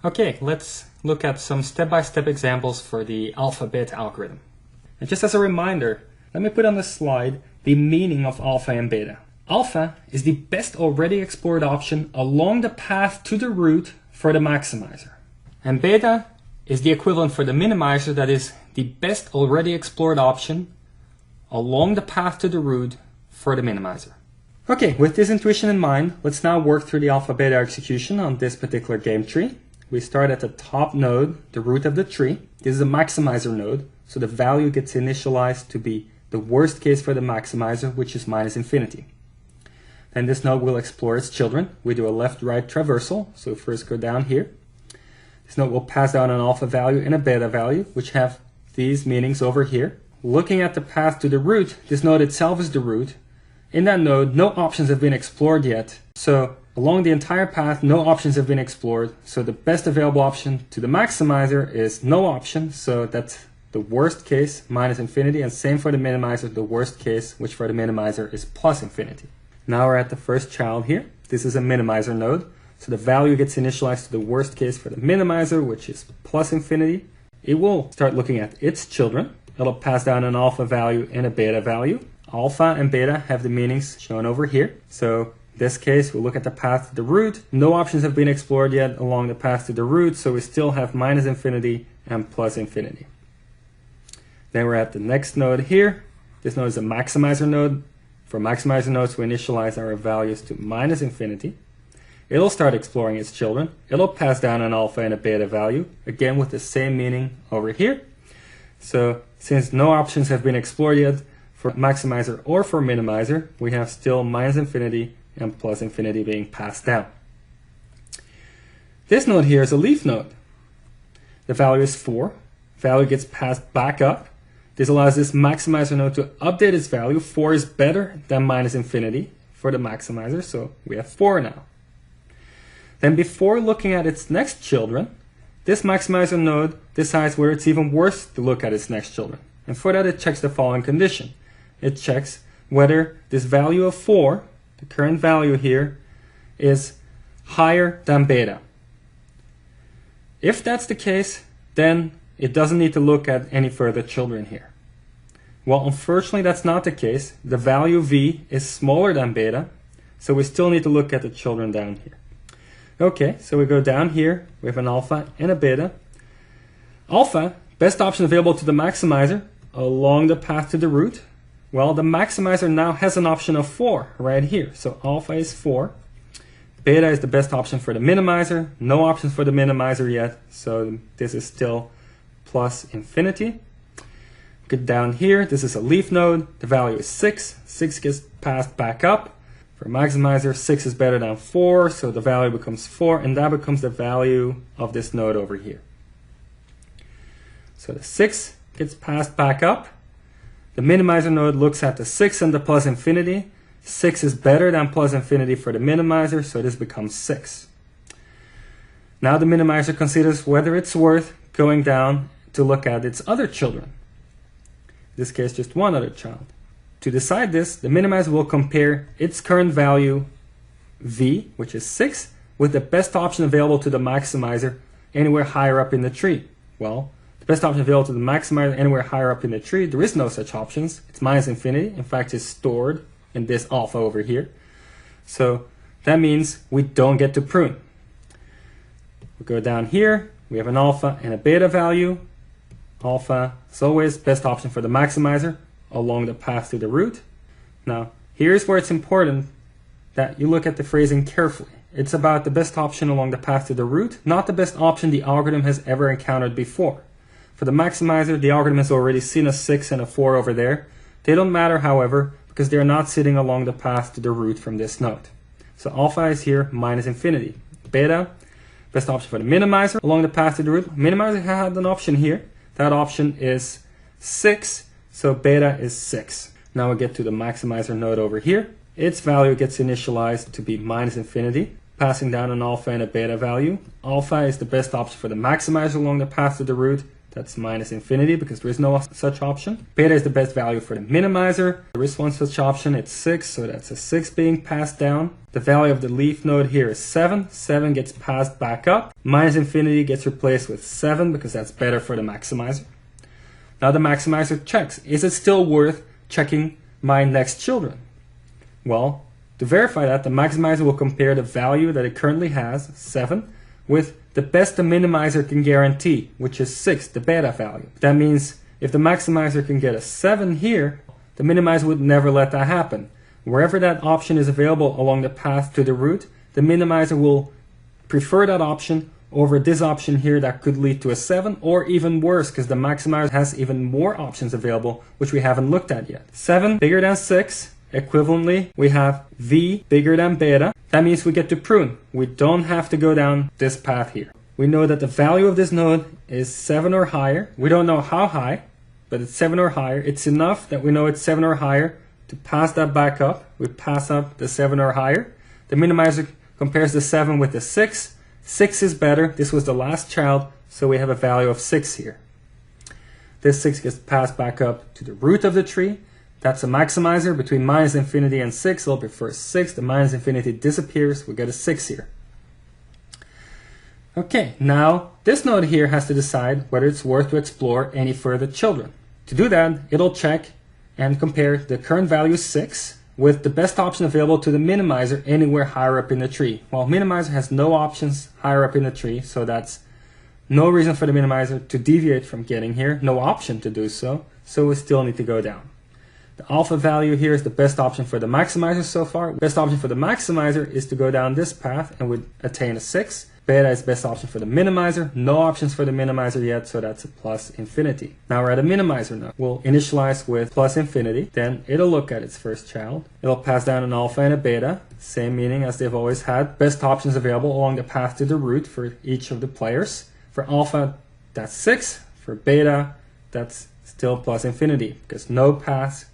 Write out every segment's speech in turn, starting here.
Okay, let's look at some step-by-step examples for the alpha-beta algorithm. And just as a reminder, let me put on the slide the meaning of alpha and beta. Alpha is the best already explored option along the path to the root for the maximizer. And beta is the equivalent for the minimizer, that is the best already explored option along the path to the root for the minimizer. Okay, with this intuition in mind, let's now work through the alpha-beta execution on this particular game tree. We start at the top node, the root of the tree. This is a maximizer node, so the value gets initialized to be the worst case for the maximizer, which is minus infinity. Then this node will explore its children. We do a left-right traversal, so first go down here. This node will pass down an alpha value and a beta value, which have these meanings over here. Looking at the path to the root, this node itself is the root. In that node, no options have been explored yet. So along the entire path, no options have been explored. So the best available option to the maximizer is no option. So that's the worst case, minus infinity. And same for the minimizer, the worst case, which for the minimizer is plus infinity. Now we're at the first child here. This is a minimizer node. So the value gets initialized to the worst case for the minimizer, which is plus infinity. It will start looking at its children. It'll pass down an alpha value and a beta value. Alpha and beta have the meanings shown over here. So in this case, we'll look at the path to the root. No options have been explored yet along the path to the root, so we still have minus infinity and plus infinity. Then we're at the next node here. This node is a maximizer node. For maximizer nodes, we initialize our values to minus infinity. It'll start exploring its children. It'll pass down an alpha and a beta value, again with the same meaning over here. So since no options have been explored yet, for maximizer or for minimizer, we have still minus infinity and plus infinity being passed down. This node here is a leaf node. The value is 4. Value gets passed back up. This allows this maximizer node to update its value. 4 is better than minus infinity for the maximizer, so we have 4 now. Then before looking at its next children, this maximizer node decides whether it's even worth to look at its next children. And for that, it checks the following condition. It checks whether this value of 4, the current value here, is higher than beta. If that's the case, then it doesn't need to look at any further children here. Well, unfortunately, that's not the case. The value v is smaller than beta, so we still need to look at the children down here. Okay, so we go down here. We have an alpha and a beta. Alpha, best option available to the maximizer along the path to the root. Well, the maximizer now has an option of 4 right here. So alpha is 4. Beta is the best option for the minimizer. No options for the minimizer yet. So this is still plus infinity. Get down here. This is a leaf node. The value is 6. 6 gets passed back up. For maximizer, 6 is better than 4. So the value becomes 4. And that becomes the value of this node over here. So the 6 gets passed back up. The minimizer node looks at the 6 and the plus infinity. 6 is better than plus infinity for the minimizer, so this becomes 6. Now the minimizer considers whether it's worth going down to look at its other children. In this case, just one other child. To decide this, the minimizer will compare its current value, v, which is 6, with the best option available to the maximizer anywhere higher up in the tree. Well, best option available to the maximizer anywhere higher up in the tree, there is no such options. It's minus infinity. In fact, it's stored in this alpha over here. So that means we don't get to prune. We go down here. We have an alpha and a beta value. Alpha is always best option for the maximizer along the path to the root. Now, here's where it's important that you look at the phrasing carefully. It's about the best option along the path to the root, not the best option the algorithm has ever encountered before. For the maximizer, the algorithm has already seen a 6 and a 4 over there. They don't matter, however, because they're not sitting along the path to the root from this node. So alpha is here minus infinity. Beta, best option for the minimizer along the path to the root. Minimizer had an option here. That option is 6, so beta is 6. Now we get to the maximizer node over here. Its value gets initialized to be minus infinity, passing down an alpha and a beta value. Alpha is the best option for the maximizer along the path to the root. That's minus infinity because there is no such option. Beta is the best value for the minimizer. There is one such option, it's 6, so that's a 6 being passed down. The value of the leaf node here is 7. 7 gets passed back up. Minus infinity gets replaced with 7 because that's better for the maximizer. Now the maximizer checks. Is it still worth checking my next children? Well, to verify that, the maximizer will compare the value that it currently has, 7, with the best the minimizer can guarantee, which is 6, the beta value. That means if the maximizer can get a 7 here, the minimizer would never let that happen. Wherever that option is available along the path to the root, the minimizer will prefer that option over this option here that could lead to a 7, or even worse, because the maximizer has even more options available, which we haven't looked at yet. 7 bigger than 6. Equivalently, we have V bigger than beta. That means we get to prune. We don't have to go down this path here. We know that the value of this node is 7 or higher. We don't know how high, but it's 7 or higher. It's enough that we know it's 7 or higher to pass that back up. We pass up the 7 or higher. The minimizer compares the 7 with the 6. 6 is better. This was the last child, so we have a value of 6 here. This 6 gets passed back up to the root of the tree. That's a maximizer. Between minus infinity and 6, it'll prefer 6. The minus infinity disappears. We get a 6 here. Okay, now this node here has to decide whether it's worth to explore any further children. To do that, it'll check and compare the current value 6 with the best option available to the minimizer anywhere higher up in the tree. Well, minimizer has no options higher up in the tree, so that's no reason for the minimizer to deviate from getting here. No option to do so, so we still need to go down. The alpha value here is the best option for the maximizer so far. Best option for the maximizer is to go down this path and would attain a 6. Beta is best option for the minimizer. No options for the minimizer yet, so that's a plus infinity. Now we're at a minimizer node. We'll initialize with plus infinity. Then it'll look at its first child. It'll pass down an alpha and a beta. Same meaning as they've always had. Best options available along the path to the root for each of the players. For alpha, that's 6. For beta, that's still plus infinity because no paths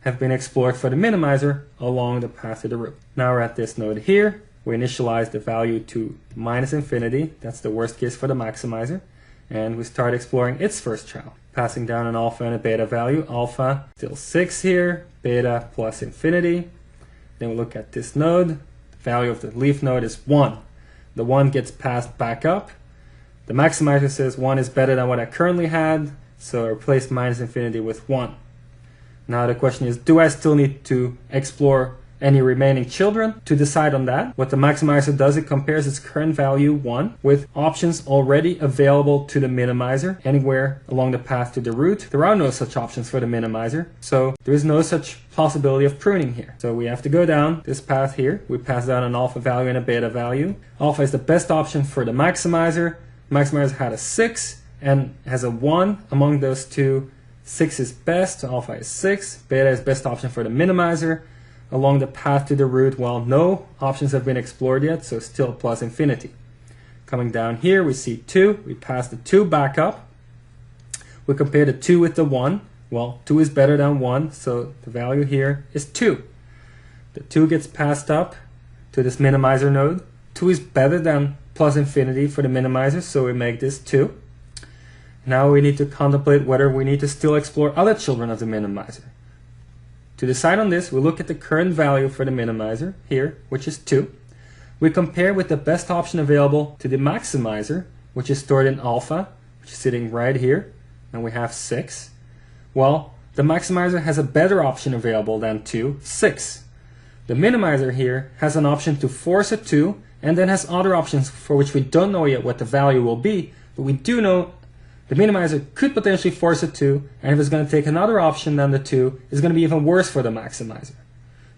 have been explored for the minimizer along the path to the root. Now we're at this node here. We initialize the value to minus infinity. That's the worst case for the maximizer. And we start exploring its first child. Passing down an alpha and a beta value. Alpha still 6 here. Beta plus infinity. Then we look at this node. The value of the leaf node is 1. The 1 gets passed back up. The maximizer says 1 is better than what I currently had. So I replace minus infinity with 1. Now the question is, do I still need to explore any remaining children? To decide on that, what the maximizer does, it compares its current value 1 with options already available to the minimizer anywhere along the path to the root. There are no such options for the minimizer, so there is no such possibility of pruning here. So we have to go down this path here. We pass down an alpha value and a beta value. Alpha is the best option for the maximizer. Maximizer had a 6 and has a 1 among those two. 6 is best, so alpha is 6. Beta is best option for the minimizer. Along the path to the root, well, no options have been explored yet, so still plus infinity. Coming down here, we see 2. We pass the 2 back up. We compare the 2 with the 1. Well, 2 is better than 1, so the value here is 2. The 2 gets passed up to this minimizer node. 2 is better than plus infinity for the minimizer, so we make this 2. Now we need to contemplate whether we need to still explore other children of the minimizer. To decide on this, we look at the current value for the minimizer here, which is 2. We compare with the best option available to the maximizer, which is stored in alpha, which is sitting right here, and we have 6. Well, the maximizer has a better option available than 2, 6. The minimizer here has an option to force a 2, and then has other options for which we don't know yet what the value will be, but we do know the minimizer could potentially force a 2, and if it's going to take another option than the 2, it's going to be even worse for the maximizer.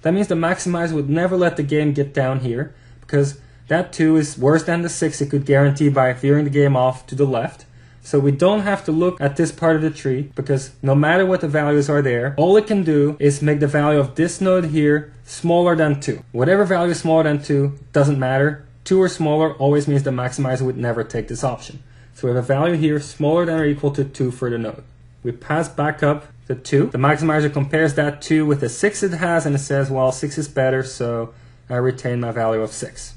That means the maximizer would never let the game get down here, because that 2 is worse than the 6 it could guarantee by veering the game off to the left. So we don't have to look at this part of the tree, because no matter what the values are there, all it can do is make the value of this node here smaller than 2. Whatever value is smaller than 2 doesn't matter. 2 or smaller always means the maximizer would never take this option. So we have a value here smaller than or equal to 2 for the node. We pass back up the 2. The maximizer compares that 2 with the 6 it has, and it says, well, 6 is better, so I retain my value of 6.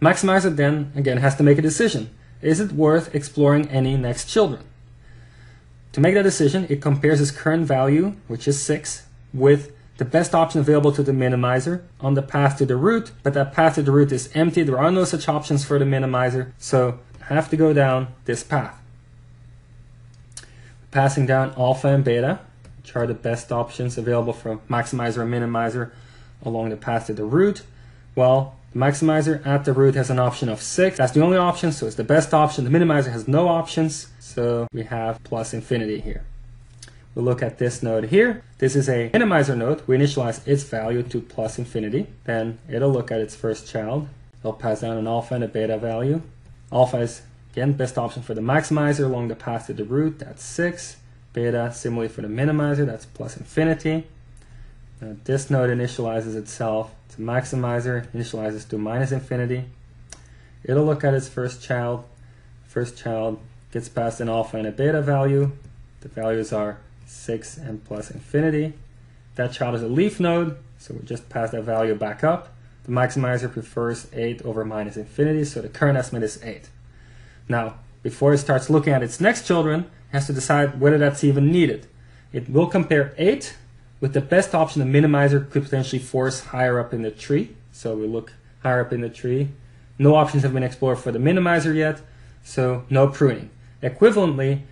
Maximizer then, again, has to make a decision. Is it worth exploring any next children? To make that decision, it compares its current value, which is 6, with the best option available to the minimizer on the path to the root, but that path to the root is empty. There are no such options for the minimizer, so I have to go down this path. Passing down alpha and beta, which are the best options available for maximizer and minimizer along the path to the root. Well, the maximizer at the root has an option of 6. That's the only option, so it's the best option. The minimizer has no options, so we have plus infinity here. We'll look at this node here. This is a minimizer node. We initialize its value to plus infinity. Then it'll look at its first child. It'll pass down an alpha and a beta value. Alpha is, again, best option for the maximizer along the path to the root. That's 6. Beta, similarly for the minimizer, that's plus infinity. Now this node initializes itself to maximizer, initializes to minus infinity. It'll look at its first child. First child gets passed an alpha and a beta value. The values are 6 and plus infinity. That child is a leaf node, so we just pass that value back up. The maximizer prefers 8 over minus infinity, so the current estimate is 8. Now, before it starts looking at its next children, it has to decide whether that's even needed. It will compare 8 with the best option the minimizer could potentially force higher up in the tree. So we look higher up in the tree. No options have been explored for the minimizer yet, so no pruning. Equivalently,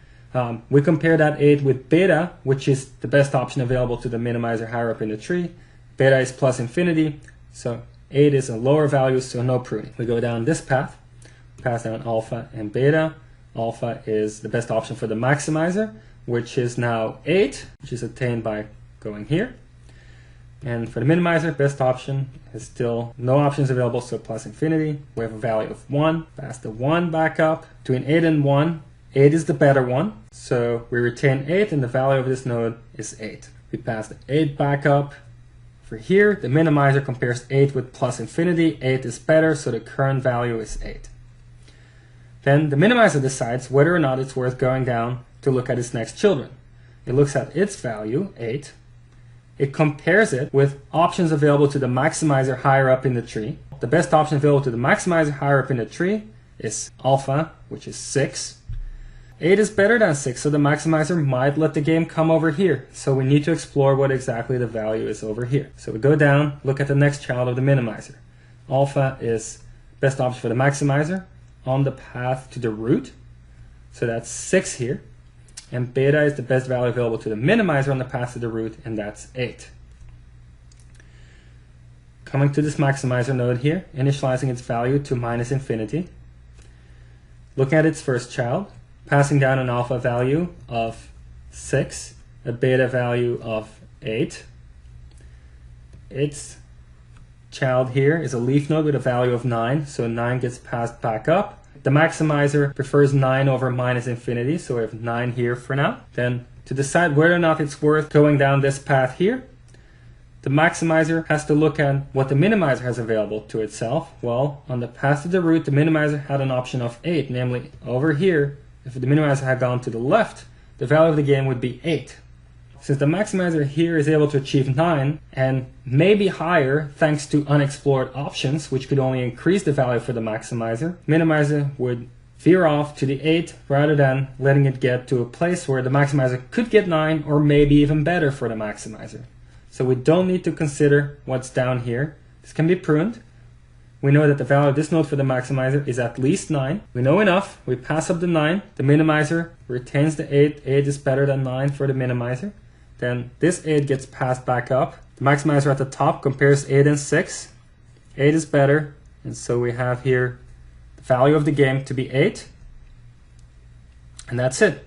we compare that 8 with beta, which is the best option available to the minimizer higher up in the tree. Beta is plus infinity, so 8 is a lower value, so no pruning. We go down this path, pass down alpha and beta. Alpha is the best option for the maximizer, which is now 8, which is attained by going here. And for the minimizer, best option is still no options available, so plus infinity. We have a value of 1, pass the 1 back up. Between 8 and 1, 8 is the better one, so we retain 8 and the value of this node is 8. We pass the 8 back up. For here, the minimizer compares 8 with plus infinity. 8 is better, so the current value is 8. Then the minimizer decides whether or not it's worth going down to look at its next children. It looks at its value, 8. It compares it with options available to the maximizer higher up in the tree. The best option available to the maximizer higher up in the tree is alpha, which is 6. 8 is better than 6, so the maximizer might let the game come over here. So we need to explore what exactly the value is over here. So we go down, look at the next child of the minimizer. Alpha is best option for the maximizer on the path to the root. So that's 6 here. And beta is the best value available to the minimizer on the path to the root, and that's 8. Coming to this maximizer node here, initializing its value to minus infinity. Looking at its first child, passing down an alpha value of 6, a beta value of 8. Its child here is a leaf node with a value of 9, so 9 gets passed back up. The maximizer prefers 9 over minus infinity, so we have 9 here for now. Then to decide whether or not it's worth going down this path here, the maximizer has to look at what the minimizer has available to itself. Well, on the path to the root, the minimizer had an option of 8, namely over here. If the minimizer had gone to the left, the value of the game would be 8. Since the maximizer here is able to achieve 9 and maybe higher thanks to unexplored options, which could only increase the value for the maximizer, minimizer would veer off to the 8 rather than letting it get to a place where the maximizer could get 9 or maybe even better for the maximizer. So we don't need to consider what's down here. This can be pruned. We know that the value of this node for the maximizer is at least 9. We know enough. We pass up the 9. The minimizer retains the 8. 8 is better than 9 for the minimizer. Then this 8 gets passed back up. The maximizer at the top compares 8 and 6. 8 is better. And so we have here the value of the game to be 8. And that's it.